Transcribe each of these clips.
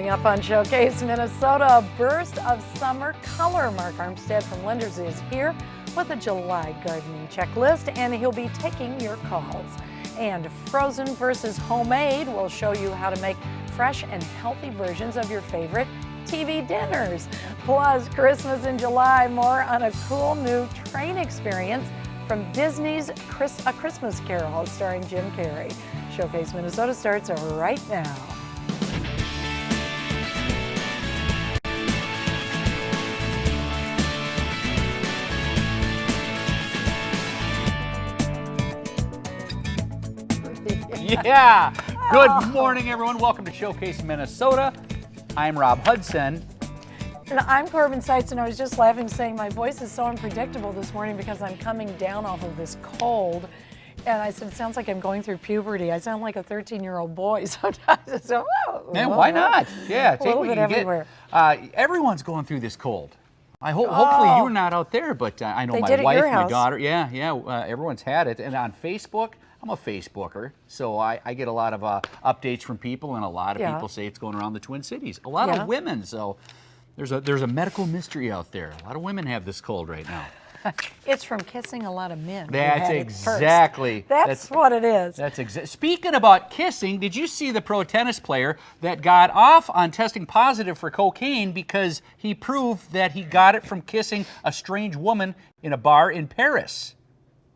Coming up on Showcase Minnesota, a burst of summer color. Mark Armstead from Lenders is here with a July gardening checklist, and he'll be taking your calls. And frozen versus homemade will show you how to make fresh and healthy versions of your favorite TV dinners. Plus, Christmas in July, more on a cool new train experience from Disney's A Christmas Carol starring Jim Carrey. Showcase Minnesota starts right now. Yeah. Good morning, everyone. Welcome to Showcase Minnesota. I'm Rob Hudson. And I'm Corbin Seitz, and I was just laughing saying my voice is so unpredictable this morning because I'm coming down off of this cold. And I said, it sounds like I'm going through puberty. I sound like a 13-year-old boy sometimes. So, Man, why not? Yeah, take what you everywhere. get. Everyone's going through this cold. Hopefully you're not out there, but I know my wife, my daughter. Everyone's had it. And on Facebook, I'm a Facebooker, so I get a lot of updates from people, and a lot of people say it's going around the Twin Cities. A lot of women, so there's a medical mystery out there. A lot of women have this cold right now. It's from kissing a lot of men. That's exactly. That's what it is. Speaking about kissing, did you see the pro tennis player that got off on testing positive for cocaine because he proved that he got it from kissing a strange woman in a bar in Paris?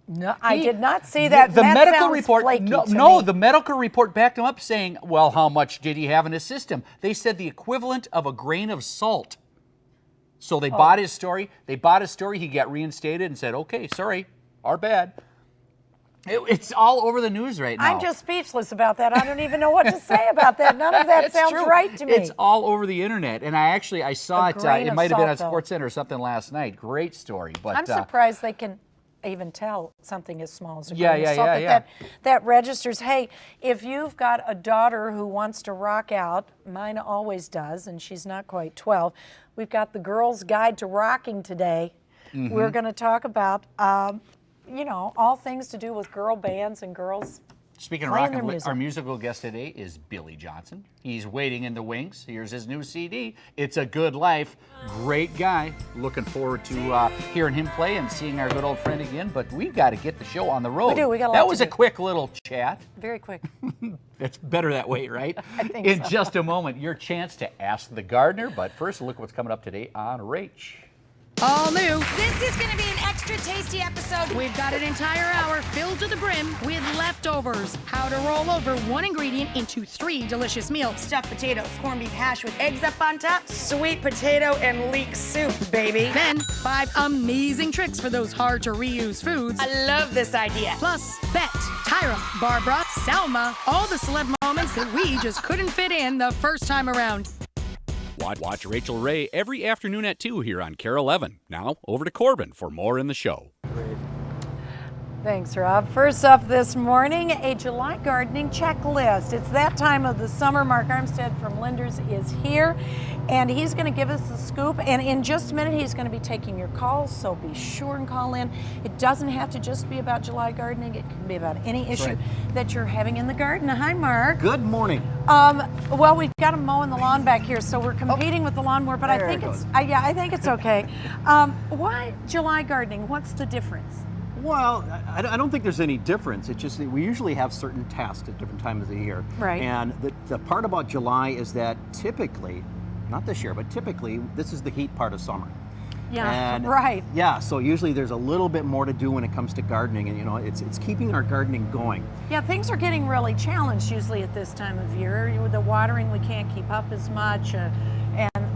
No, I did not see that. The that medical sounds report, flaky to no, me. the medical report backed him up saying, well, how much did he have in his system? They said the equivalent of a grain of salt. So they bought his story. He got reinstated and said, okay, sorry, our bad. It's all over the news right now. I'm just speechless about that. I don't even know what to say about that. None of that sounds right to me. It's all over the internet. And I saw it. It might have been on SportsCenter or something last night. Great story. But I'm surprised they can even tell something as small as a grain of salt. That registers. Hey, if you've got a daughter who wants to rock out, mine always does, and she's not quite 12. We've got the Girl's Guide to Rocking today. Mm-hmm. We're going to talk about, all things to do with girl bands and girls. Speaking of rocking, our musical guest today is Billy Johnson. He's waiting in the wings. Here's his new CD, It's a Good Life. Great guy. Looking forward to hearing him play and seeing our good old friend again. But we've got to get the show on the road. We do. We got a lot That was to a do. quick little chat. Very quick. It's better that way, right? I think in so. just a moment, your chance to ask the gardener. But first, look what's coming up today on Rach. All new. This is going to be an extra tasty episode. We've got an entire hour filled to the brim with leftovers. How to roll over one ingredient into 3 delicious meals. Stuffed potatoes, corned beef hash with eggs up on top, sweet potato and leek soup, baby. Then 5 amazing tricks for those hard to reuse foods. I love this idea. Plus, Bet, Tyra, Barbara, Selma, all the celeb moments that we just couldn't fit in the first time around. Watch Rachel Ray every afternoon at 2 here on KARE 11. Now, over to Corbin for more in the show. Thanks, Rob. First up this morning, a July gardening checklist. It's that time of the summer. Mark Armstead from Lenders is here, and he's going to give us the scoop. And in just a minute, he's going to be taking your calls, so be sure and call in. It doesn't have to just be about July gardening. It can be about any issue that you're having in the garden. Hi, Mark. Good morning. Well, we've got him mowing the lawn back here, so we're competing with the lawnmower, but I think it's okay. Why July gardening? What's the difference? Well, I don't think there's any difference. It's just that we usually have certain tasks at different times of the year. Right. And the part about July is that typically, not this year, but typically, this is the heat part of summer. Yeah, and right. Yeah, so usually there's a little bit more to do when it comes to gardening, and it's keeping our gardening going. Yeah, things are getting really challenged usually at this time of year. With the watering, we can't keep up as much, and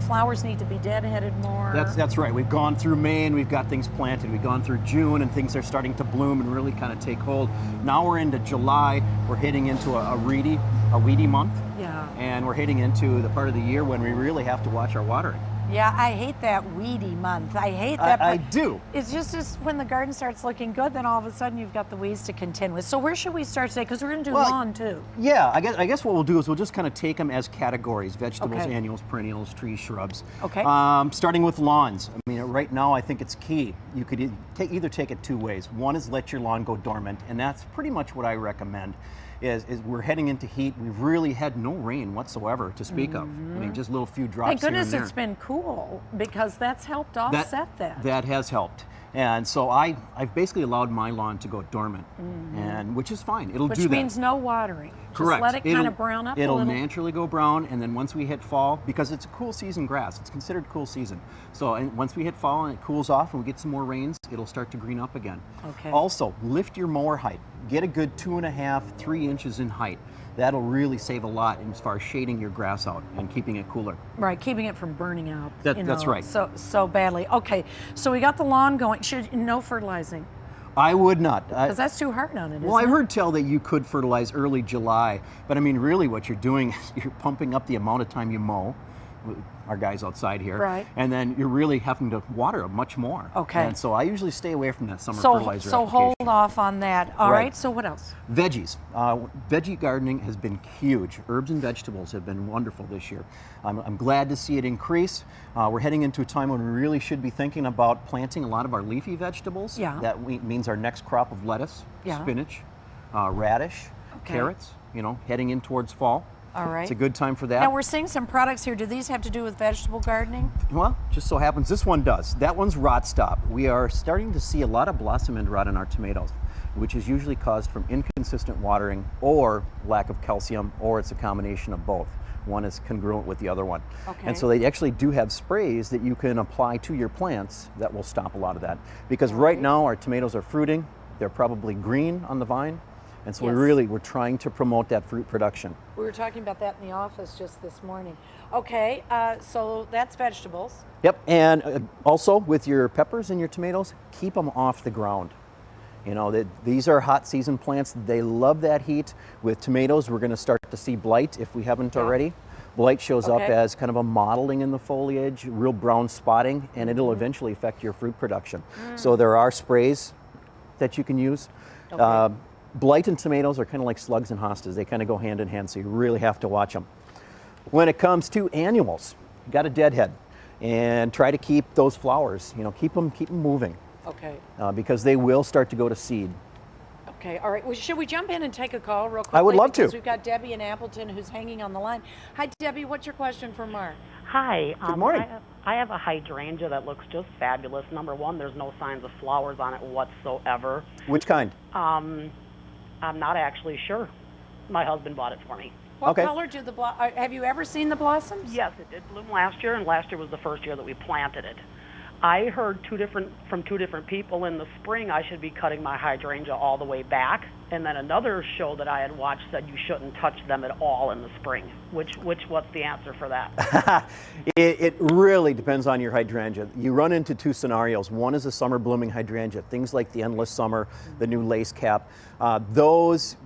flowers need to be deadheaded more. That's right. We've gone through May and we've got things planted. We've gone through June and things are starting to bloom and really kind of take hold. Now we're into July. We're heading into a weedy month. Yeah. And we're heading into the part of the year when we really have to watch our watering. Yeah, I hate that weedy month. I hate that. I do. It's just when the garden starts looking good, then all of a sudden you've got the weeds to contend with. So where should we start today? Because we're going to do lawn too. Yeah, I guess what we'll do is we'll just kind of take them as categories: vegetables, Okay. annuals, perennials, trees, shrubs. Okay. Starting with lawns. I mean, right now, I think it's key. You could either take it two ways. One is let your lawn go dormant, and that's pretty much what I recommend. Is we're heading into heat. We've really had no rain whatsoever to speak of. I mean, just a little few drops. Thank goodness here and it's been cool, because that's helped offset that. That has helped. And so I've basically allowed my lawn to go dormant, and which is fine. It'll do that. Which means no watering. Correct. Just let it kind of brown up a It'll little. naturally go brown, and then once we hit fall, because it's a cool season grass, it's considered cool season. So once we hit fall and it cools off and we get some more rains, it'll start to green up again. Okay. Also, lift your mower height. Get a good 2.5, 3 inches in height. That'll really save a lot as far as shading your grass out and keeping it cooler. Right, keeping it from burning out. That's right. So badly. Okay, so we got the lawn going. No fertilizing? I would not. Because that's too hard on it, Well, I've heard tell that you could fertilize early July, but I mean, really what you're doing is you're pumping up the amount of time you mow, our guys outside here, right? And then you're really having to water much more. Okay. And so I usually stay away from that summer fertilizer So application. hold off on that. All right, so what else? Veggies. Veggie gardening has been huge. Herbs and vegetables have been wonderful this year. I'm glad to see it increase. We're heading into a time when we really should be thinking about planting a lot of our leafy vegetables. Yeah. That means our next crop of lettuce, spinach, radish, carrots, heading in towards fall. All right. It's a good time for that. Now we're seeing some products here. Do these have to do with vegetable gardening? Well, just so happens this one does. That one's rot stop. We are starting to see a lot of blossom end rot in our tomatoes, which is usually caused from inconsistent watering or lack of calcium, or it's a combination of both. One is congruent with the other one. Okay. And so they actually do have sprays that you can apply to your plants that will stop a lot of that. Because right now our tomatoes are fruiting, they're probably green on the vine, and so we're trying to promote that fruit production. We were talking about that in the office just this morning. Okay, so that's vegetables. Yep, and also with your peppers and your tomatoes, keep them off the ground. These are hot season plants. They love that heat. With tomatoes, we're going to start to see blight if we haven't already. Blight shows up as kind of a mottling in the foliage, real brown spotting, and it'll eventually affect your fruit production. So there are sprays that you can use. Okay. Blight and tomatoes are kind of like slugs and hostas. They kind of go hand in hand, so you really have to watch them. When it comes to annuals, you got a deadhead, and try to keep those flowers, keep them moving. Okay. Because they will start to go to seed. Okay, all right. Well, should we jump in and take a call real quick? I would love to. Because we've got Debbie in Appleton who's hanging on the line. Hi, Debbie. What's your question for Mark? Hi. Good morning. I have a hydrangea that looks just fabulous. Number one, there's no signs of flowers on it whatsoever. Which kind? I'm not actually sure. My husband bought it for me. What color do have you ever seen the blossoms? Yes, it did bloom last year, and last year was the first year that we planted it. I heard from two different people in the spring I should be cutting my hydrangea all the way back, and then another show that I had watched said you shouldn't touch them at all in the spring. What's the answer for that? It really depends on your hydrangea. You run into two scenarios. One is a summer blooming hydrangea, things like the Endless Summer, the new lace cap.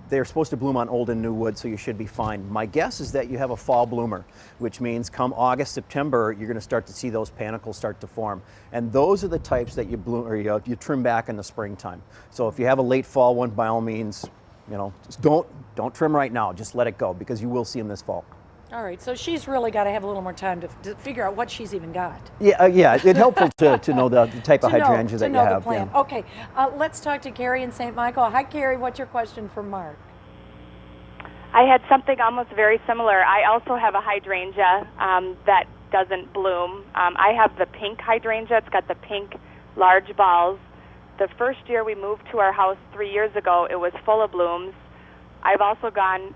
They're supposed to bloom on old and new wood, so you should be fine. My guess is that you have a fall bloomer, which means come August, September, you're going to start to see those panicles start to form. And those are the types that you bloom or you trim back in the springtime. So if you have a late fall one, by all means, just don't trim right now. Just let it go, because you will see them this fall. All right, so she's really got to have a little more time to figure out what she's even got. Yeah, it's helpful to know the type of hydrangea that you have. The plant. Yeah. Okay, let's talk to Carrie in St. Michael. Hi, Carrie. What's your question for Mark? I had something almost very similar. I also have a hydrangea that doesn't bloom. I have the pink hydrangea. It's got the pink large balls. The first year we moved to our house 3 years ago, it was full of blooms. I've also gone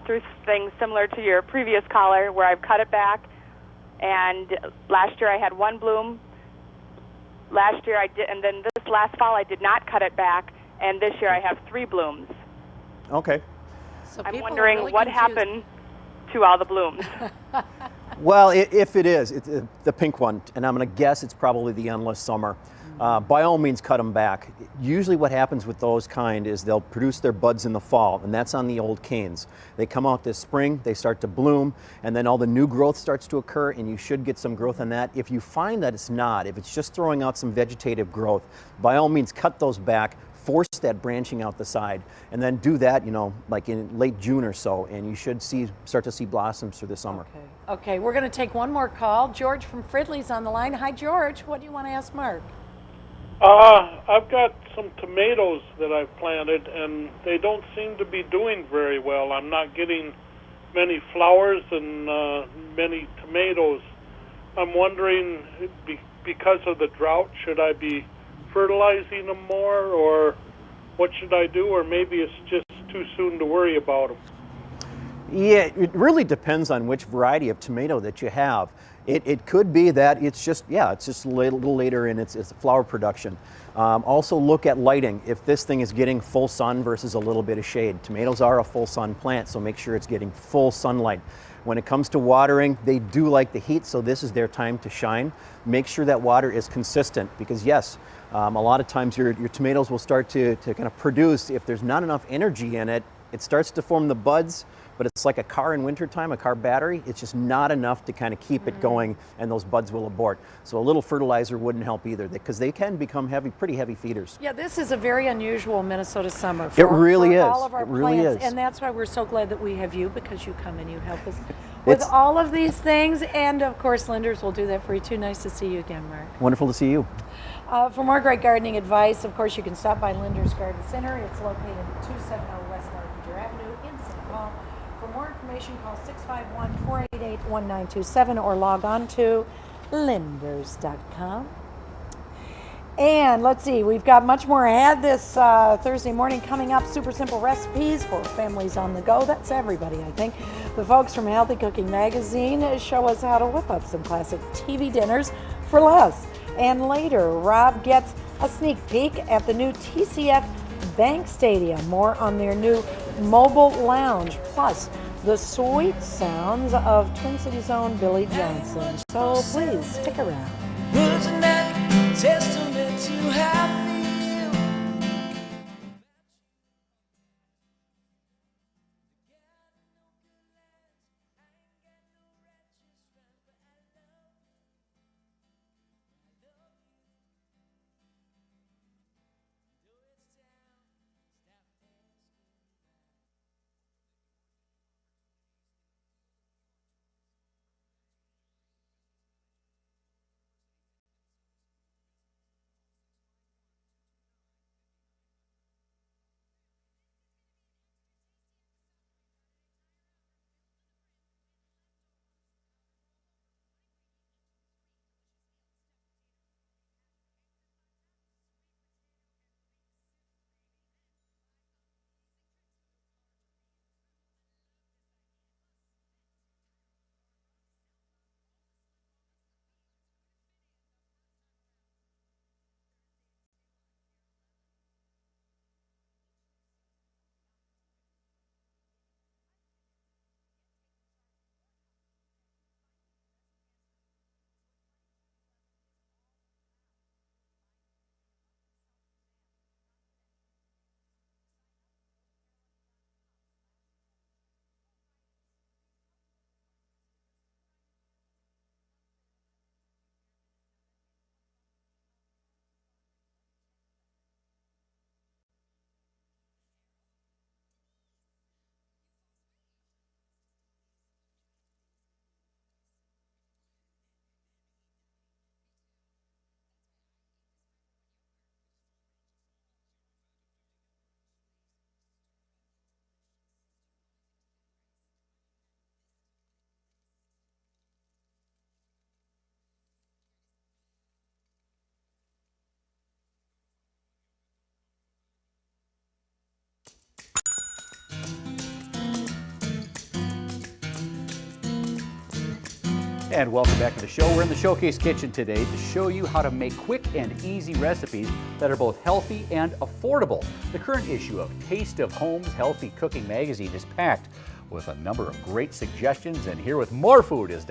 through things similar to your previous caller where I've cut it back, and last year I had one bloom. Last year I did, and then this last fall I did not cut it back, and this year I have 3 blooms. Okay. So I'm wondering really what happened to all the blooms. Well, if it is, it's the pink one, and I'm going to guess it's probably the Endless Summer. By all means, cut them back. Usually what happens with those kind is they'll produce their buds in the fall, and that's on the old canes. They come out this spring, they start to bloom, and then all the new growth starts to occur, and you should get some growth on that. If you find that it's not, if it's just throwing out some vegetative growth, by all means, cut those back, force that branching out the side, and then do that, like in late June or so, and you should start to see blossoms through the summer. Okay, we're going to take one more call. George from Fridley's on the line. Hi, George. What do you want to ask Mark? I've got some tomatoes that I've planted, and they don't seem to be doing very well. I'm not getting many flowers and many tomatoes. I'm wondering, because of the drought, should I be fertilizing them more, or what should I do, or maybe it's just too soon to worry about them? Yeah, it really depends on which variety of tomato that you have. It could be that it's just a little later in its flower production. Also look at lighting. If this thing is getting full sun versus a little bit of shade. Tomatoes are a full sun plant, so make sure it's getting full sunlight. When it comes to watering, they do like the heat, so this is their time to shine. Make sure that water is consistent, because yes, a lot of times your tomatoes will start to kind of produce. If there's not enough energy in it, it starts to form the buds, but it's like a car in wintertime, a car battery. It's just not enough to kind of keep it going, and those buds will abort. So a little fertilizer wouldn't help either, because they can become pretty heavy feeders. Yeah, this is a very unusual Minnesota summer. It really is. All of our it really plants, is. and that's why we're so glad that we have you, because you come and you help us with all of these things. And of course, Linders will do that for you too. Nice to see you again, Mark. Wonderful to see you. For more great gardening advice, of course, you can stop by Linders Garden Center. It's located at 270 West Larpenteur Avenue in St. Paul. For more information, call 651-488-1927 or log on to linders.com. And let's see, we've got much more ahead this Thursday morning coming up. Super simple recipes for families on the go. That's everybody, I think. The folks from Healthy Cooking Magazine show us how to whip up some classic TV dinners for less. And later, Rob gets a sneak peek at the new TCF Bank Stadium. More on their new mobile lounge. Plus, the sweet sounds of Twin Cities' own Billy Johnson. So please stick around. Testament to how I feel. And welcome back to the show. We're in the Showcase Kitchen today to show you how to make quick and easy recipes that are both healthy and affordable. The current issue of Taste of Home's Healthy Cooking Magazine is packed with a number of great suggestions, and here with more food is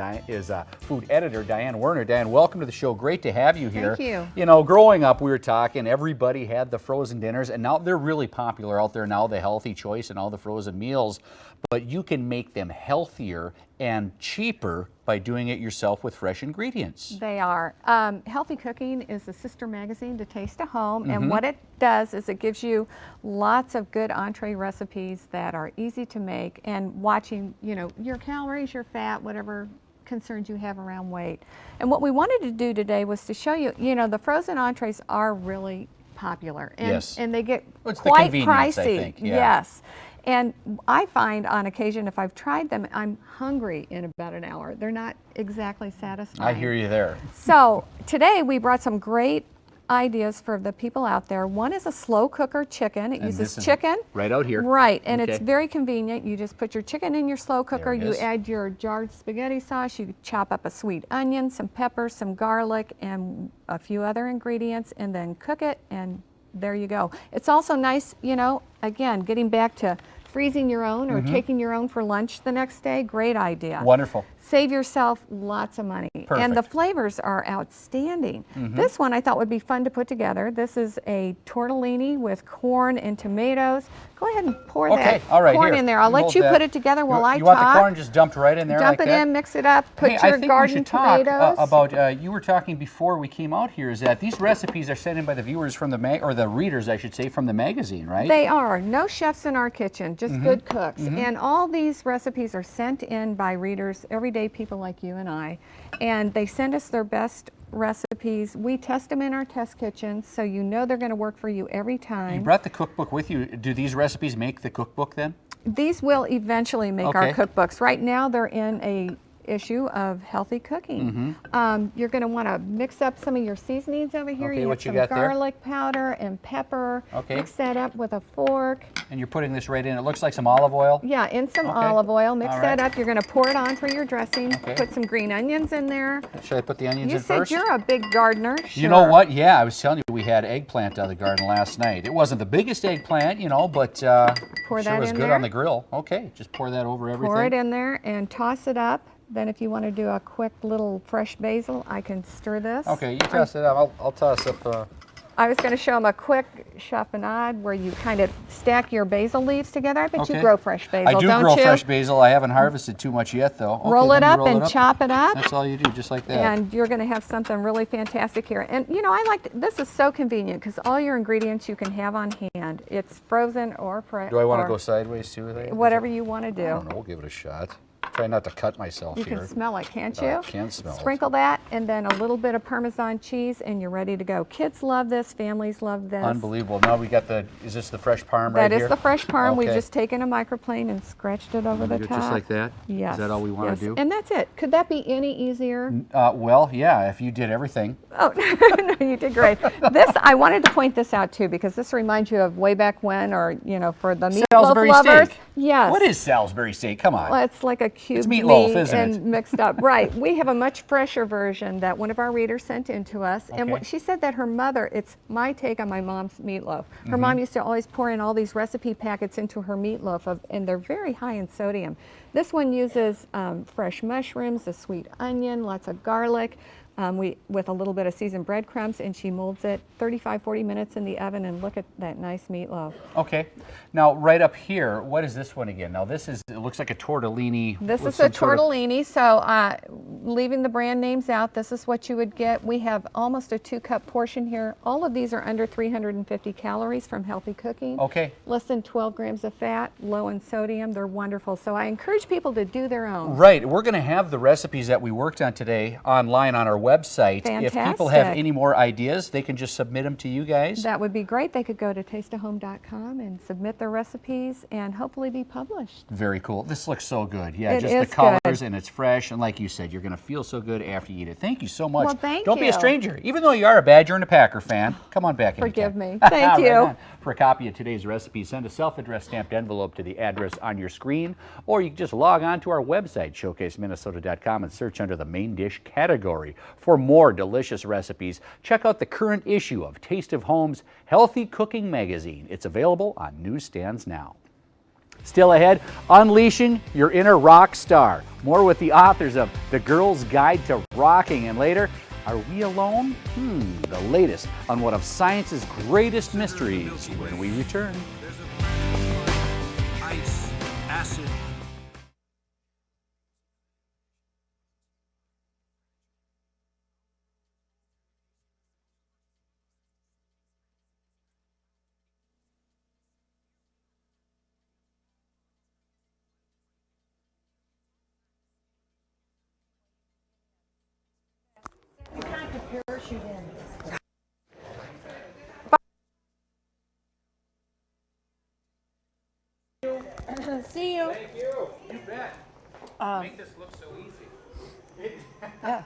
food editor Dianne Werner. Dianne, welcome to the show. Great to have you here. Thank you. You know, growing up, we were talking, everybody had the frozen dinners, and now they're really popular out there now, the healthy choice and all the frozen meals, but you can make them healthier and cheaper by doing it yourself with fresh ingredients. They are. Healthy Cooking is a sister magazine to Taste of Home, and what it does is it gives you lots of good entree recipes that are easy to make, and watching, you know, your calories, your fat, whatever concerns you have around weight. And what we wanted to do today was to show you, you know, the frozen entrees are really popular, and, and they get quite pricey. I think. Yeah. Yes. And I find on occasion, if I've tried them, I'm hungry in about an hour. They're not exactly satisfying. I hear you there. So today we brought some great ideas for the people out there. One is a slow cooker chicken. It uses chicken. Right out here. Right, and it's very convenient. You just put your chicken in your slow cooker, you add your jarred spaghetti sauce, you chop up a sweet onion, some pepper, some garlic, and a few other ingredients, and then cook it, and there you go. It's also nice, you know, again, getting back to freezing your own or taking your own for lunch the next day. Great idea. Wonderful. Save yourself lots of money. Perfect. And the flavors are outstanding. This one I thought would be fun to put together. This is a tortellini with corn and tomatoes. Go ahead and pour that corn in there. I'll let you put it together while I talk. You want the corn just dumped right in there Dump like it in, mix it up, put your garden tomatoes. Talk about, you were talking before we came out here, is that these recipes are sent in by the viewers from the, or the readers, I should say, from the magazine, right? They are. No chefs in our kitchen, just good cooks. And all these recipes are sent in by readers, everyday people like you and I, and they send us their best recipes. We test them in our test kitchen, so you know they're going to work for you every time. You brought the cookbook with you. Do these recipes make the cookbook then? These will eventually make our cookbooks. Right now they're in a issue of Healthy Cooking. You're going to want to mix up some of your seasonings over here. You have some garlic powder and pepper. Mix that up with a fork. And you're putting this right in. It looks like some olive oil. Yeah, in some olive oil. Mix that up. You're going to pour it on for your dressing. Put some green onions in there. Should I put the onions in first? first? You said you're a big gardener. You know what? Yeah, I was telling you we had eggplant out of the garden last night. It wasn't the biggest eggplant, you know, but pour sure that was in good there. on the grill. Okay, just pour that over everything. Pour it in there and toss it up. Then if you want to do a quick little fresh basil, I can stir this. Okay, you toss it up. I'll toss up. I was going to show them a quick chiffonade where you kind of stack your basil leaves together. I bet you grow fresh basil, don't you? I do grow fresh basil. I haven't harvested too much yet, though. Roll it up and chop it up. That's all you do, just like that. And you're going to have something really fantastic here. And you know, I like this is so convenient because all your ingredients you can have on hand. It's frozen or fresh. Do I want to go sideways too? Whatever you want to do. I don't know. We'll give it a shot. Try not to cut myself here. You can smell it, can't you? I can smell it. Sprinkle that and then a little bit of Parmesan cheese and you're ready to go. Kids love this, families love this. Unbelievable. Now we got the, is this the fresh parm right here? That is the fresh parm. We've just taken a microplane and scratched it over the top. Just like that? Yes. Is that all we want to do? And that's it. Could that be any easier? Well, yeah, if you did everything. Oh, no, you did great. I wanted to point this out too because this reminds you of way back when, or, you know, for the meatloaf lovers. Steak. Yes. What is Salisbury steak? Come on. Well, it's like a cube it's meatloaf, meat isn't and it? Mixed up. Right. We have a much fresher version that one of our readers sent in to us. And what she said that her mother, it's my take on my mom's meatloaf. Her mom used to always pour in all these recipe packets into her meatloaf, and they're very high in sodium. This one uses fresh mushrooms, a sweet onion, lots of garlic, with a little bit of seasoned breadcrumbs, and she molds it 35-40 minutes in the oven, and look at that nice meatloaf. Okay. Now, right up here, what is this one again? Now, this is, it looks like a tortellini. This is a tortellini, so leaving the brand names out, this is what you would get. We have almost a 2-cup portion here. All of these are under 350 calories from Healthy Cooking. Okay. Less than 12 grams of fat, low in sodium. They're wonderful. So I encourage people to do their own. Right. We're going to have the recipes that we worked on today online on our website. Fantastic. If people have any more ideas, they can just submit them to you guys. That would be great. They could go to tasteofhome.com and submit their recipes and hopefully be published. Very cool. This looks so good. Yeah, it just is the colors good. And it's fresh. And like you said, you're going to feel so good after you eat it. Thank you so much. Well, thank Don't you. be a stranger. Even though you are a Badger and a Packer fan, come on back. Forgive me. Thank you. Right on. For a copy of today's recipe, send a self-addressed stamped envelope to the address on your screen, or you can just log on to our website, showcaseminnesota.com, and search under the main dish category. For more delicious recipes, check out the current issue of Taste of Home's Healthy Cooking magazine. It's available on newsstands now. Still ahead, unleashing your inner rock star. More with the authors of The Girl's Guide to Rocking, and later, are we alone? The latest on one of science's greatest mysteries when we return. Ice, acid, shoot in. See you. Thank you. You bet. Make this look so easy. Yeah.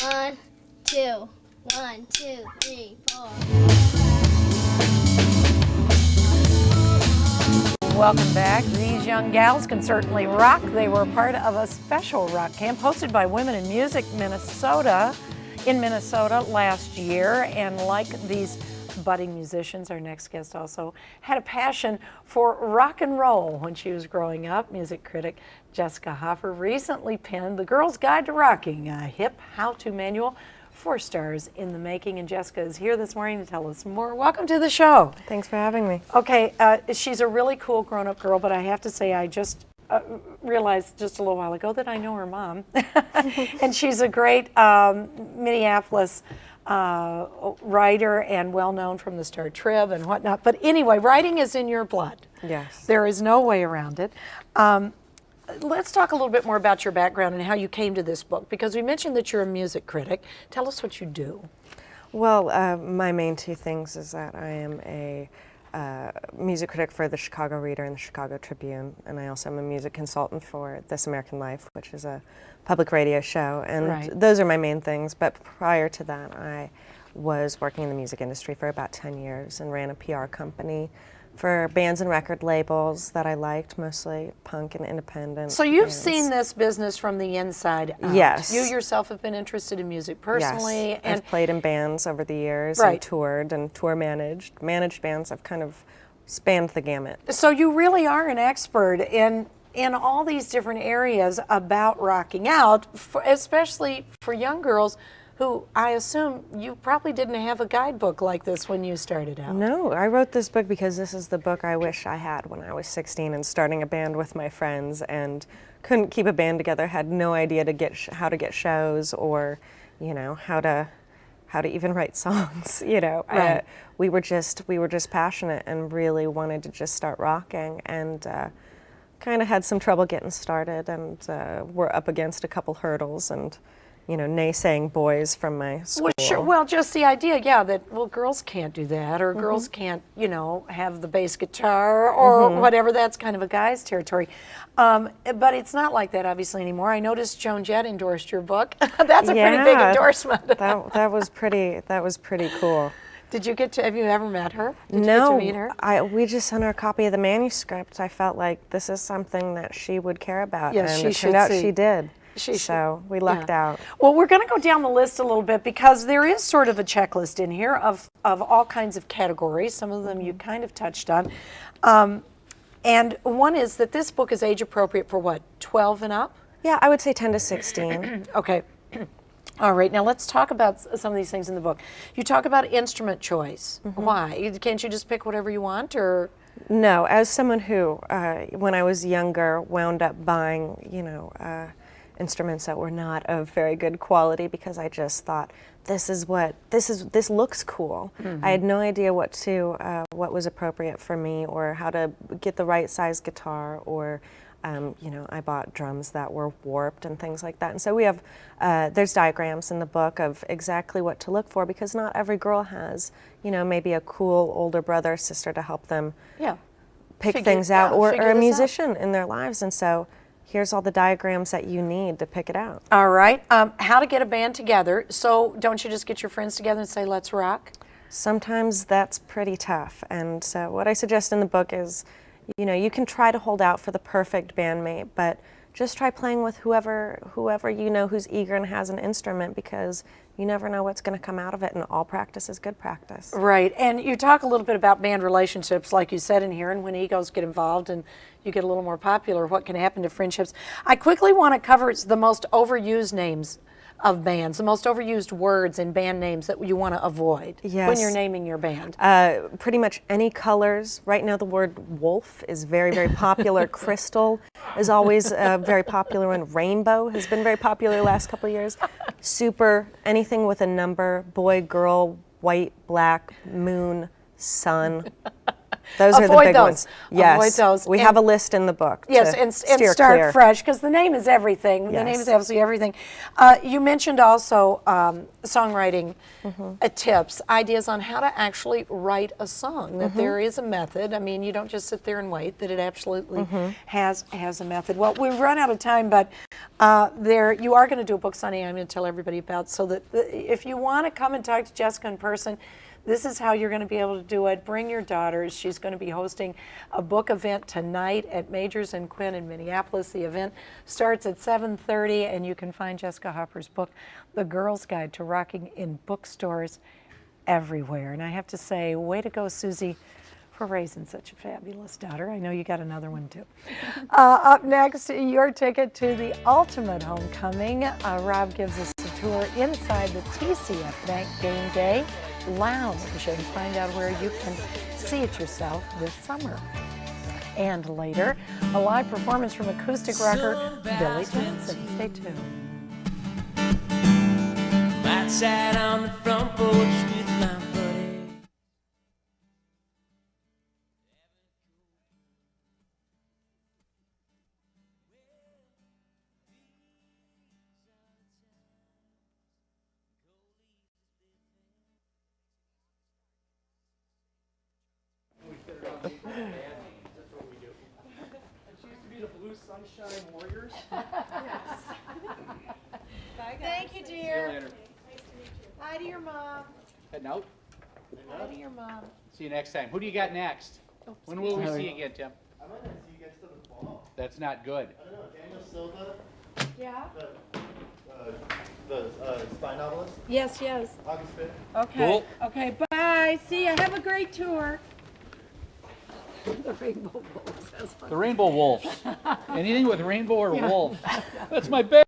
One, two, 1, 2, 3, 4. Welcome back. These young gals can certainly rock. They were part of a special rock camp hosted by Women in Music Minnesota in Minnesota last year. And like these budding musicians, our next guest also had a passion for rock and roll when she was growing up. Music critic Jessica Hoffer recently penned The Girl's Guide to Rocking, a hip how-to manual. 4 stars in the making, and Jessica is here this morning to tell us more. Welcome to the show. Thanks for having me. Okay, she's a really cool grown-up girl, but I have to say I just realized just a little while ago that I know her mom. And she's a great Minneapolis writer and well-known from the Star Trib and whatnot. But anyway, writing is in your blood. Yes. There is no way around it. Let's talk a little bit more about your background and how you came to this book, because we mentioned that you're a music critic. Tell us what you do. Well, my main 2 things is that I am a music critic for the Chicago Reader and the Chicago Tribune, and I also am a music consultant for This American Life, which is a public radio show, and those are my main things. But prior to that, I was working in the music industry for about 10 years and ran a PR company for bands and record labels that I liked, mostly punk and independent. So you've seen this business from the inside out. Yes. You yourself have been interested in music personally. Yes. And I've played in bands over the years and toured and tour managed bands. I've kind of spanned the gamut. So you really are an expert in all these different areas about rocking out, especially for young girls who I assume you probably didn't have a guidebook like this when you started out. No, I wrote this book because this is the book I wish I had when I was 16 and starting a band with my friends and couldn't keep a band together, had no idea to get how to get shows or, you know, how to even write songs. You know, we were just passionate and really wanted to just start rocking, and kind of had some trouble getting started, and we're up against a couple hurdles and, you know, naysaying boys from my school. Well, sure. Well, just the idea, that, well, girls can't do that, or girls can't, you know, have the bass guitar, or whatever. That's kind of a guy's territory. But it's not like that, obviously, anymore. I noticed Joan Jett endorsed your book. That's a pretty big endorsement. that was pretty cool. Have you ever met her? Did No, you get to meet her? We just sent her a copy of the manuscript. I felt like this is something that she would care about, Yes, and she it turned out should she did. So we lucked out. Well, we're going to go down the list a little bit because there is sort of a checklist in here of all kinds of categories. Some of them you kind of touched on. And one is that this book is age appropriate for what, 12 and up? Yeah, I would say 10 to 16. Okay. All right, now let's talk about some of these things in the book. You talk about instrument choice. Why? Can't you just pick whatever you want, or? No, as someone who, when I was younger, wound up buying, instruments that were not of very good quality because I just thought this looks cool. I had no idea what was appropriate for me or how to get the right size guitar, or I bought drums that were warped and things like that. And so we have, there's diagrams in the book of exactly what to look for, because not every girl has, maybe a cool older brother or sister to help them pick things out, or a musician in their lives. And so here's all the diagrams that you need to pick it out. All right. How to get a band together. So don't you just get your friends together and say, let's rock? Sometimes that's pretty tough. And so what I suggest in the book is, you can try to hold out for the perfect bandmate, but just try playing with whoever who's eager and has an instrument, because you never know what's going to come out of it, and all practice is good practice. Right, and you talk a little bit about band relationships, like you said in here, and when egos get involved and you get a little more popular, what can happen to friendships. I quickly want to cover the most overused names of bands, the most overused words in band names that you want to avoid when you're naming your band. Pretty much any colors. Right now the word wolf is very, very popular. Crystal is always a very popular one. Rainbow has been very popular the last couple of years. Super, anything with a number, boy, girl, white, black, moon, sun. Those are the big ones. Yes, avoid those. We have a list in the book. Yes, and start clear. Fresh, because the name is everything. Yes. The name is absolutely everything. You mentioned also songwriting tips, ideas on how to actually write a song, that there is a method. I mean, you don't just sit there and wait, that it absolutely has a method. Well, we've run out of time, but you are going to do a book signing I'm going to tell everybody about, so that if you want to come and talk to Jessica in person, this is how you're going to be able to do it. Bring your daughters. She's going to be hosting a book event tonight at Majors and Quinn in Minneapolis. The event starts at 7:30, and you can find Jessica Hopper's book, The Girl's Guide to Rocking, in bookstores everywhere. And I have to say, way to go, Susie, for raising such a fabulous daughter. I know you got another one, too. Up next, your ticket to the ultimate homecoming. Rob gives us a tour inside the TCF Bank Game Day Lounge and find out where you can see it yourself this summer. And later, a live performance from acoustic rocker Billy Johnson. Stay tuned. Might sat on the front porch with my buddy. Sunshine Warriors. Yes. Thank you, dear. See you later. Hi to your mom. Heading out? Hi to your mom. See you next time. Who do you got next? When will we see you again, Tim? I might not see you guys till the fall. That's not good. I don't know. Daniel Silva. Yeah? The spy novelist. Yes, yes. August 5th. Okay. Cool. Okay, bye. See ya. Have a great tour. The Rainbow Wolves. That's funny. The Rainbow Wolves. Anything with rainbow or wolf. That's my best.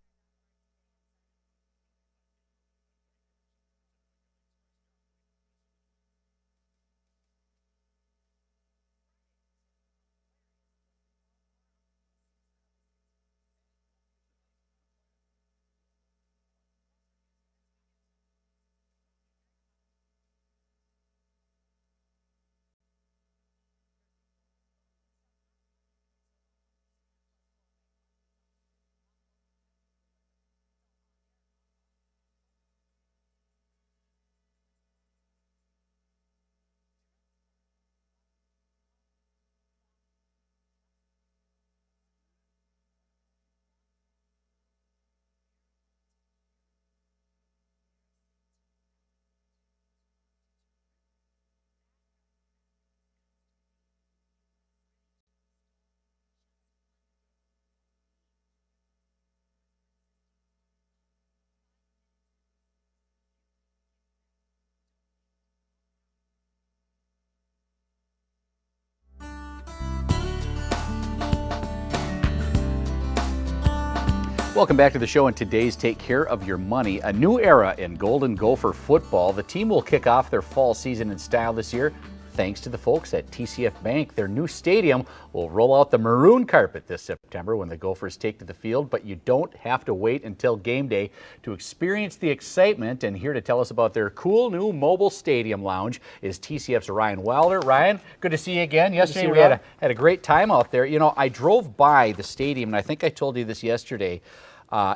Welcome back to the show, and today's Take Care of Your Money, a new era in Golden Gopher football. The team will kick off their fall season in style this year thanks to the folks at TCF Bank. Their new stadium will roll out the maroon carpet this September when the Gophers take to the field, but you don't have to wait until game day to experience the excitement. And here to tell us about their cool new mobile stadium lounge is TCF's Ryan Wilder. Ryan, good to see you again. Yesterday we had a great time out there. You know, I drove by the stadium, and I think I told you this yesterday.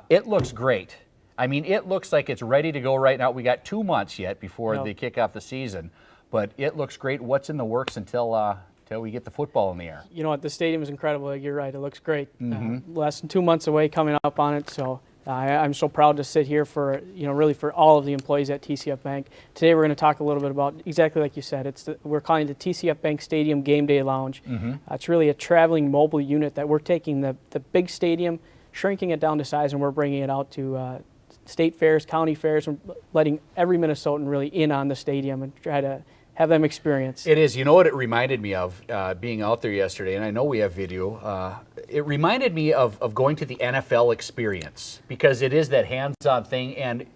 It looks great. I mean, it looks like it's ready to go right now. We got 2 months yet before they kick off the season. But it looks great. What's in the works until we get the football in the air? You know what? The stadium is incredible. You're right. It looks great. Less than 2 months away, coming up on it. So I'm so proud to sit here for really for all of the employees at TCF Bank. Today we're going to talk a little bit about exactly like you said. We're calling it the TCF Bank Stadium Game Day Lounge. It's really a traveling mobile unit that we're taking the big stadium, shrinking it down to size, and we're bringing it out to state fairs, county fairs, and letting every Minnesotan really in on the stadium and try to have them experience. It is. You know what it reminded me of being out there yesterday, and I know we have video. It reminded me of going to the NFL experience because it is that hands-on thing, and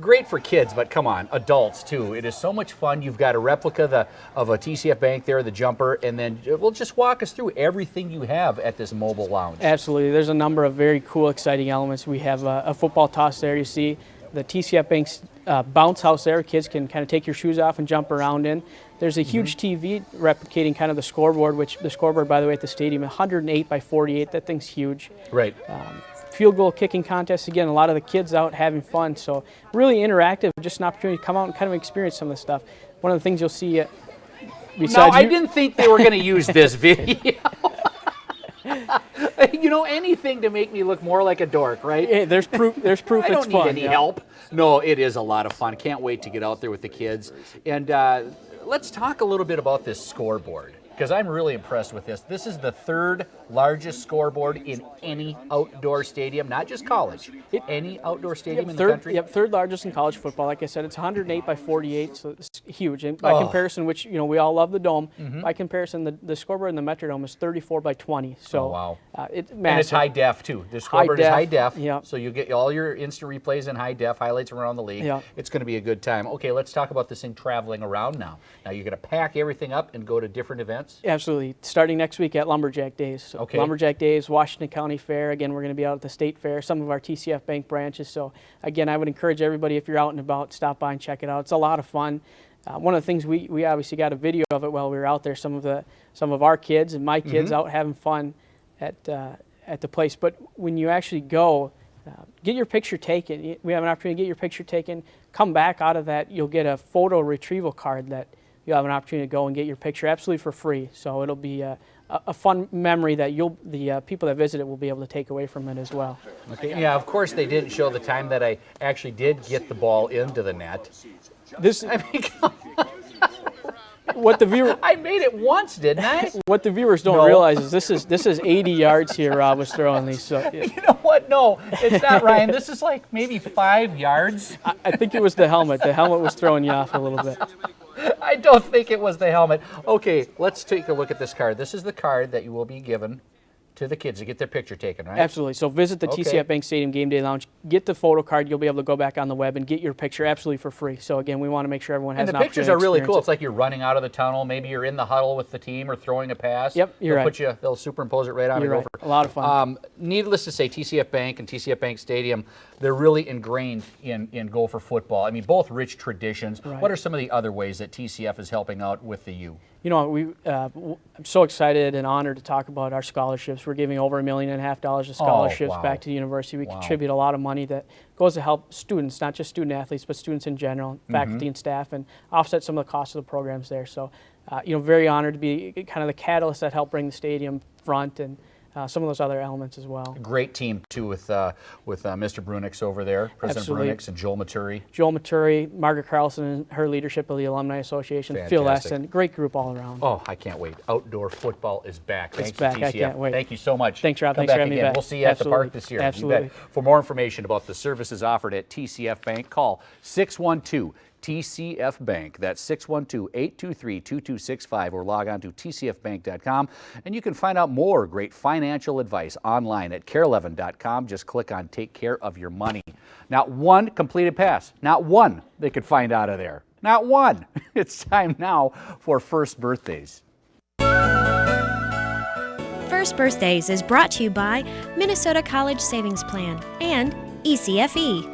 great for kids, but come on, adults too. It is so much fun. You've got a replica of a TCF Bank there, the jumper, and then just walk us through everything you have at this mobile lounge. Absolutely. There's a number of very cool, exciting elements. We have a football toss there, you see. The TCF Bank's bounce house there. Kids can kind of take your shoes off and jump around in. There's a huge TV replicating kind of the scoreboard, which the scoreboard, by the way, at the stadium, 108 by 48. That thing's huge. Right. Field goal kicking contest. Again, a lot of the kids out having fun. So really interactive, just an opportunity to come out and kind of experience some of the stuff. One of the things you'll see I didn't think they were going to use this video. Anything to make me look more like a dork, right? Hey, there's proof it's fun. I don't need any help. No, it is a lot of fun. Can't wait to get out there with the kids. And let's talk a little bit about this scoreboard, because I'm really impressed with this. This is the third largest scoreboard in any outdoor stadium, not just college, any outdoor stadium in the country. Yep, third largest in college football. Like I said, it's 108 by 48, so it's huge. And by comparison, which we all love the dome, by comparison, the scoreboard in the Metrodome is 34 by 20. So wow. It's massive. And it's high def too. This scoreboard is high def, yep. So you get all your instant replays in high def, highlights from around the league. Yep. It's going to be a good time. Okay, let's talk about this thing traveling around now. Now you're going to pack everything up and go to different events? Absolutely. Starting next week at Lumberjack Days. So okay. Lumberjack Days, Washington County Fair. Again, we're going to be out at the State Fair, some of our TCF Bank branches. So again, I would encourage everybody, if you're out and about, stop by and check it out. It's a lot of fun. One of the things we obviously got a video of it while we were out there. Some of our kids and my kids out having fun at the place. But when you actually go, get your picture taken. We have an opportunity to get your picture taken. Come back out of that, you'll get a photo retrieval card that you'll have an opportunity to go and get your picture absolutely for free. So it'll be a fun memory that the people that visit it will be able to take away from it as well. Okay. Yeah, of course they didn't show the time that I actually did get the ball into the net. What the viewer I made it once, didn't I? What the viewers don't realize is this is 80 yards here. Rob was throwing these. So you know what? No, it's not, Ryan. This is like maybe 5 yards. I think it was the helmet. The helmet was throwing you off a little bit. I don't think it was the helmet. Okay, let's take a look at this card. This is the card that you will be given to the kids to get their picture taken, right? Absolutely. So visit the TCF Bank Stadium Game Day Lounge, get the photo card. You'll be able to go back on the web and get your picture absolutely for free. So again, we want to make sure everyone has an opportunity to experience it. And the pictures are really cool. It's like you're running out of the tunnel. Maybe you're in the huddle with the team or throwing a pass. Yep, you're right. They'll superimpose it right on you're the Gopher. Right. A lot of fun. Needless to say, TCF Bank and TCF Bank Stadium, they're really ingrained in Gopher football. I mean, both rich traditions. Right. What are some of the other ways that TCF is helping out with the U? You know, I'm so excited and honored to talk about our scholarships. We're giving over $1.5 million of scholarships back to the university. We contribute a lot of money that goes to help students, not just student athletes, but students in general, faculty and staff, and offset some of the costs of the programs there. So, very honored to be kind of the catalyst that helped bring the stadium front and some of those other elements as well. Great team too with Mr. Brunix over there, President Absolutely. Brunix and Joel Maturi. Joel Maturi, Margaret Carlson and her leadership of the Alumni Association, Phil Essen, great group all around. Oh, I can't wait. Outdoor football is back. It's back. I can't wait. Thank you so much. Thanks, Rob. Come Thanks back for having me again. back. We'll see you at the park this year. Absolutely. For more information about the services offered at TCF Bank, call 612 TCF Bank. That's 612-823-2265, or log on to tcfbank.com. And you can find out more great financial advice online at care11.com. Just click on Take Care of Your Money. Not one completed pass, not one they could find out of there. Not one. It's time now for First Birthdays. First Birthdays is brought to you by Minnesota College Savings Plan and ECFE.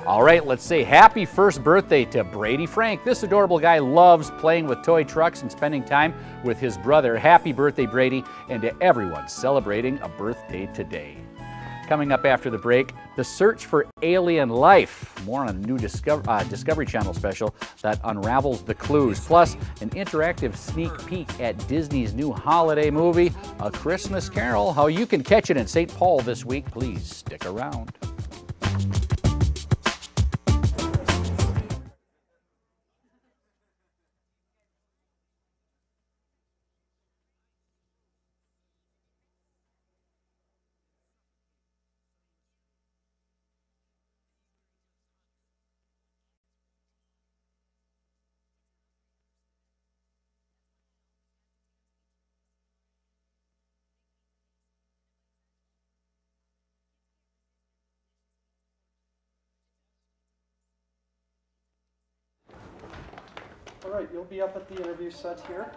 All right, let's say happy first birthday to Brady Frank. This adorable guy loves playing with toy trucks and spending time with his brother. Happy birthday, Brady, and to everyone celebrating a birthday today. Coming up after the break, the search for alien life. More on a new Discovery Channel special that unravels the clues. Plus, an interactive sneak peek at Disney's new holiday movie, A Christmas Carol. How you can catch it in St. Paul this week. Please stick around. All right, you'll be up at the interview set here.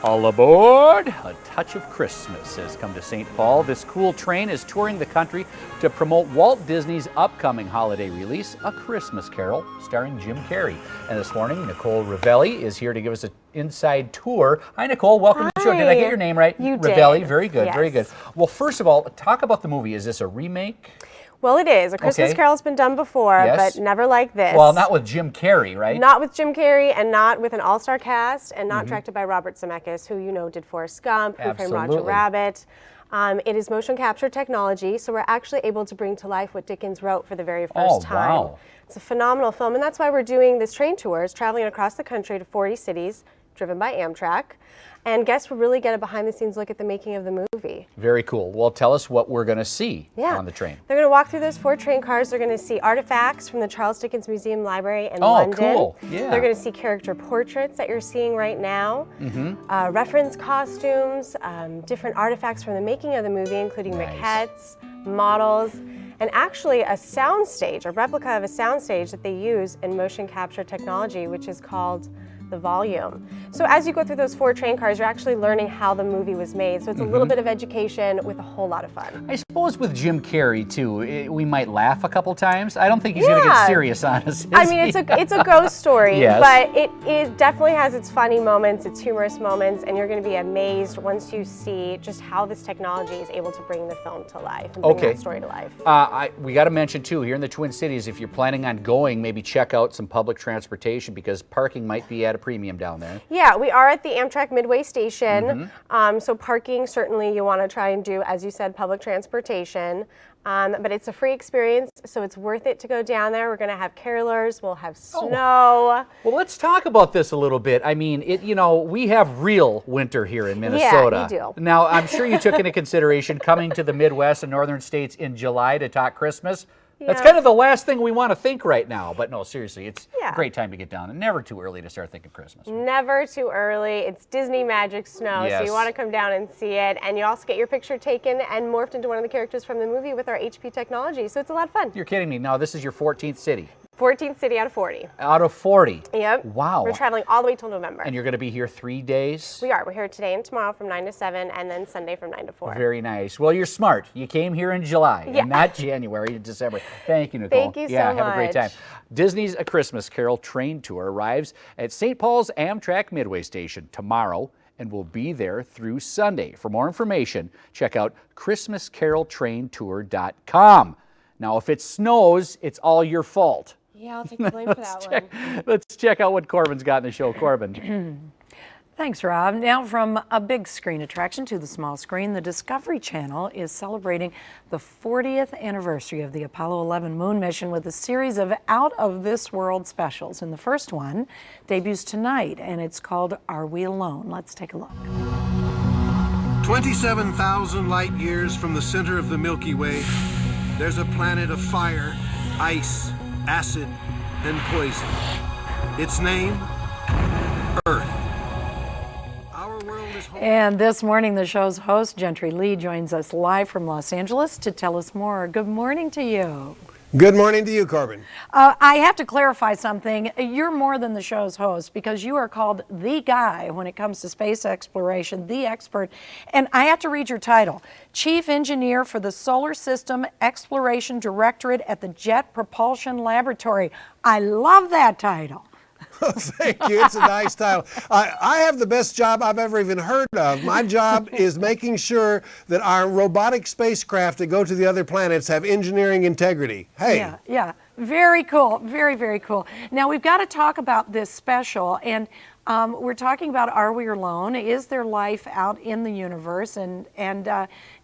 All aboard! A touch of Christmas has come to St. Paul. This cool train is touring the country to promote Walt Disney's upcoming holiday release, A Christmas Carol, starring Jim Carrey. And this morning, Nicole Ravelli is here to give us an inside tour. Hi, Nicole. Welcome to the show. Did I get your name right? You Ravelli. did. Very good. Yes. Very good. Well, first of all, talk about the movie. Is this a remake? Well, it is. A Christmas Okay. Carol's been done before, Yes. but never like this. Well, not with Jim Carrey, right? Not with Jim Carrey, and not with an all-star cast, and not directed by Robert Zemeckis, who you know did Forrest Gump, Who Framed Roger Absolutely. Rabbit. It is motion capture technology, so we're actually able to bring to life what Dickens wrote for the very first time. Wow. It's a phenomenal film, and that's why we're doing this train tours, traveling across the country to 40 cities, driven by Amtrak. And guests will really get a behind-the-scenes look at the making of the movie. Very cool. Well, tell us what we're going to see on the train. They're going to walk through those 4 train cars. They're going to see artifacts from the Charles Dickens Museum Library in London. Cool. Yeah. They're going to see character portraits that you're seeing right now, reference costumes, different artifacts from the making of the movie, including maquettes, models, and actually a soundstage, a replica of a soundstage that they use in motion capture technology, which is called the volume. So as you go through those 4 train cars, you're actually learning how the movie was made. So it's a little bit of education with a whole lot of fun. I suppose with Jim Carrey too, we might laugh a couple times. I don't think he's going to get serious on us. I mean, it's a ghost story, Yes. but it definitely has its funny moments, its humorous moments, and you're going to be amazed once you see just how this technology is able to bring the film to life and bring that story to life. We got to mention too, here in the Twin Cities, if you're planning on going, maybe check out some public transportation because parking might be at a premium down there. Yeah, we are at the Amtrak Midway Station. So parking, certainly you want to try and do, as you said, public transportation. But it's a free experience, so it's worth it to go down there. We're going to have carolers, we'll have snow. Well, let's talk about this a little bit. I mean, we have real winter here in Minnesota. Yeah, you do. Now, I'm sure you took into consideration coming to the Midwest and northern states in July to talk Christmas. That's kind of the last thing we want to think right now. But no, seriously, it's a great time to get down and never too early to start thinking Christmas. Never too early. It's Disney magic snow, so you want to come down and see it. And you also get your picture taken and morphed into one of the characters from the movie with our HP technology. So it's a lot of fun. You're kidding me. Now, this is your 14th city. 14th city out of 40. Out of 40? Yep. Wow. We're traveling all the way till November. And you're going to be here 3 days? We are. We're here today and tomorrow from 9 to 7, and then Sunday from 9 to 4. Very nice. Well, you're smart. You came here in July and not January and December. Thank you, Nicole. Thank you so much. Have a great time. Disney's A Christmas Carol train tour arrives at St. Paul's Amtrak Midway Station tomorrow and will be there through Sunday. For more information, check out ChristmasCarolTrainTour.com. Now, if it snows, it's all your fault. Yeah, I'll take the blame for that one. Let's check out what Corbin's got in the show. Corbin. Thanks, Rob. Now from a big screen attraction to the small screen, the Discovery Channel is celebrating the 40th anniversary of the Apollo 11 moon mission with a series of out-of-this-world specials. And the first one debuts tonight, and it's called Are We Alone? Let's take a look. 27,000 light years from the center of the Milky Way, there's a planet of fire, ice, acid, and poison. Its name, Earth. And this morning, the show's host, Gentry joins us live from Los Angeles to tell us more. Good morning to you. Good morning to you, Corbin. I have to clarify something. You're more than the show's host because you are called the guy when it comes to space exploration, the expert. And I have to read your title. Chief Engineer for the Solar System Exploration Directorate at the Jet Propulsion Laboratory. I love that title. Thank you. It's a nice title. I have the best job I've ever even heard of. My job is making sure that our robotic spacecraft that go to the other planets have engineering integrity. Hey. Yeah. Very cool. Very, very cool. Now, we've got to talk about this special, and we're talking about Are We Alone? Is there life out in the universe? And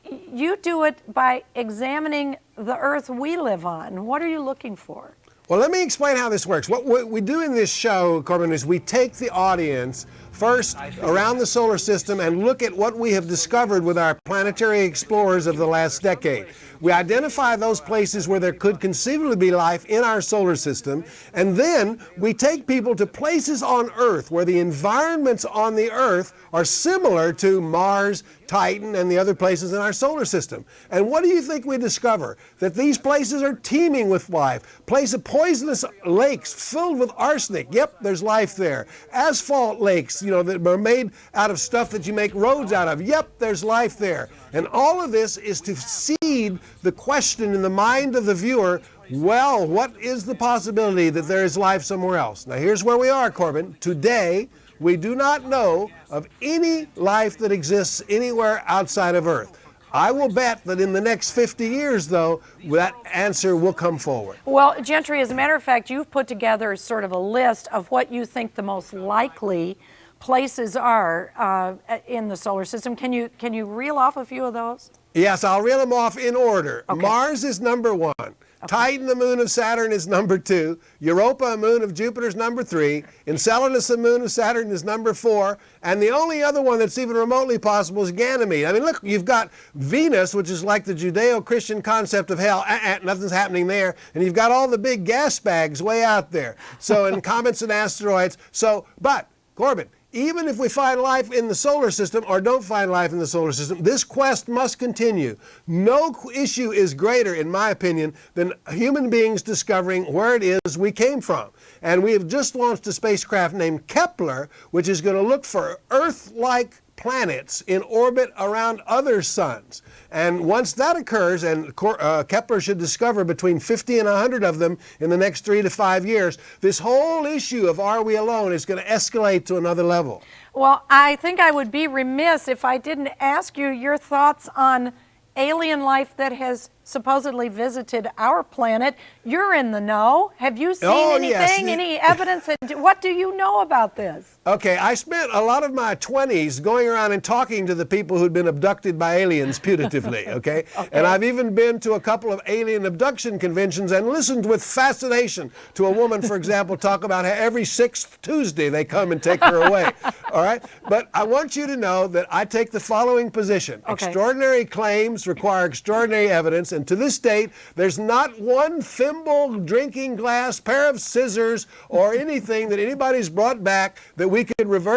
you do it by examining the Earth we live on. What are you looking for? Well, let me explain how this works. What we do in this show, Corbin, is we take the audience first around the solar system and look at what we have discovered with our planetary explorers of the last decade. We identify those places where there could conceivably be life in our solar system, and then we take people to places on Earth where the environments on the Earth are similar to Mars, Titan, and the other places in our solar system. And what do you think we discover? That these places are teeming with life. Poisonous lakes filled with arsenic. Yep, there's life there. Asphalt lakes, that are made out of stuff that you make roads out of. Yep, there's life there. And all of this is to seed the question in the mind of the viewer, well, what is the possibility that there is life somewhere else? Now, here's where we are, Corbin. Today, we do not know of any life that exists anywhere outside of Earth. I will bet that in the next 50 years, though, that answer will come forward. Well, Gentry, as a matter of fact, you've put together sort of a list of what you think the most likely places are in the solar system. Can you reel off a few of those? Yes, I'll reel them off in order. Okay. Mars is number 1. Okay. Titan, the moon of Saturn, is number 2. Europa, a moon of Jupiter, is number 3. Enceladus, a moon of Saturn, is number 4. And the only other one that's even remotely possible is Ganymede. I mean, look, you've got Venus, which is like the Judeo-Christian concept of hell. Nothing's happening there. And you've got all the big gas bags way out there. So, and comets and asteroids. But, Corbin, even if we find life in the solar system or don't find life in the solar system, this quest must continue. No issue is greater, in my opinion, than human beings discovering where it is we came from. And we have just launched a spacecraft named Kepler, which is going to look for Earth-like planets in orbit around other suns. And once that occurs, and Kepler should discover between 50 and 100 of them in the next 3 to 5 years, this whole issue of Are We Alone is going to escalate to another level. Well, I think I would be remiss if I didn't ask you your thoughts on alien life that has supposedly visited our planet. You're in the know. Have you seen anything, yes. any evidence? What do you know about this? Okay, I spent a lot of my 20s going around and talking to the people who'd been abducted by aliens putatively, okay? And I've even been to a couple of alien abduction conventions and listened with fascination to a woman, for example, talk about how every 6th Tuesday they come and take her away, all right? But I want you to know that I take the following position. Extraordinary claims require extraordinary evidence, and to this date, there's not one thimble, drinking glass, pair of scissors, or anything that anybody's brought back that we could reverse